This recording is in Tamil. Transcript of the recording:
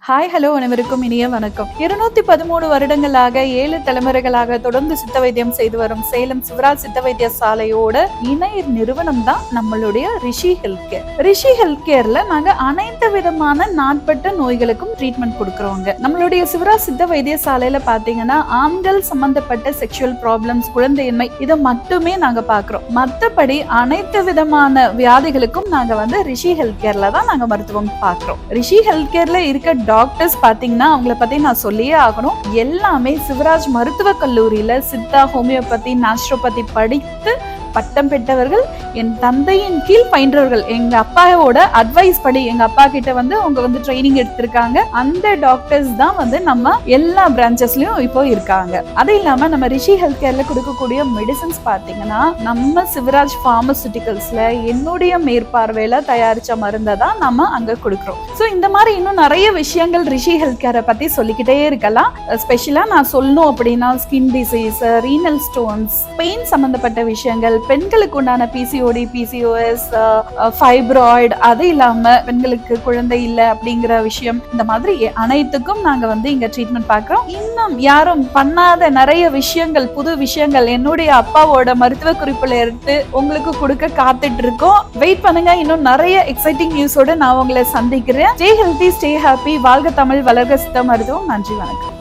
ஹாய் ஹலோ அனைவருக்கும் இனிய வணக்கம். 213 வருடங்களாக 7 தலைமுறைகளாக தொடர்ந்து சித்த வைத்தியம் செய்து வரும் சேலம் சிவராஜ் சித்த வைத்திய சாலையோட இணை நிறுவனம் தான் நம்மளுடைய ரிஷி ஹெல்த் கேர். ரிஷி ஹெல்த் கேர்ல நாங்க அனைத்து விதமான நாட்பட்ட நோய்களுக்கும் ட்ரீட்மெண்ட் கொடுக்கறோங்க. நம்மளுடைய சிவராஜ் சித்த வைத்திய சாலையில பாத்தீங்கன்னா ஆண்கள் சம்பந்தப்பட்ட செக்ஷுவல் ப்ராப்ளம்ஸ், குழந்தையின்மை இதை மட்டுமே நாங்க பாக்குறோம். மற்றபடி அனைத்து விதமான வியாதிகளுக்கும் நாங்க ரிஷி ஹெல்த் கேர்ல தான் நாங்க மருத்துவம் பாக்குறோம். ரிஷி ஹெல்த் கேர்ல இருக்க டாக்டர்ஸ் பாத்தீங்கன்னா அவங்கள பத்தி நான் சொல்லியே ஆகணும். எல்லாமே சிவராஜ் மருத்துவ கல்லூரியில சித்தா, ஹோமியோபதி, நேச்சுரோபதி படித்து பட்டம் பெற்றவர்கள். என் தந்தையின் கீழ் பயின்றவர்கள். எங்க அப்பாவோட அட்வைஸ் படி எங்க அப்பா கிட்ட அவங்க ட்ரைனிங் எடுத்திருக்காங்க. அந்த டாக்டர்ஸ் தான் நம்ம எல்லா பிரான்ச்சஸ்லயும் இப்போ இருக்காங்க. அது இல்லாம நம்ம ரிஷி ஹெல்த் கேர்ல கொடுக்கக்கூடிய மெடிசன்ஸ் பாத்தீங்கன்னா நம்ம சிவராஜ் பார்மசூட்டிகல்ஸ்ல என்னுடைய மேற்பார்வையில தயாரிச்ச மருந்தை தான் நம்ம அங்க கொடுக்கிறோம். சோ இந்த மாதிரி இன்னும் நிறைய விஷயங்கள் ரிஷி ஹெல்த் கேரை பத்தி சொல்லிக்கிட்டே இருக்கலாம். ஸ்பெஷலா நான் சொல்லணும் அப்படின்னா skin disease, renal stones, pain சம்பந்தப்பட்ட விஷயங்கள், பெண்களுக்கு உண்டான பிசிஓடி, பிசிஓஎஸ், ஃபைப்ராய்டு, அது இல்லாம பெண்களுக்கு குழந்தை இல்லை அப்படிங்கிற விஷயம், இந்த மாதிரி அனைத்துக்கும் நாங்க இங்க ட்ரீட்மெண்ட் பார்க்கிறோம். இன்னும் யாரும் பண்ணாத நிறைய விஷயங்கள், புது விஷயங்கள் என்னுடைய அப்பாவோட மருத்துவ குறிப்புல எடுத்து உங்களுக்கு கொடுக்க காத்துட்டு இருக்கோம். வெயிட் பண்ணுங்க. இன்னும் நிறைய எக்ஸைட்டிங் நியூஸோட நான் உங்களை சந்திக்கிறேன். Stay healthy, stay happy. வாழ்க தமிழ், வளர்க சித்த மருத்துவம். நன்றி, வணக்கம்.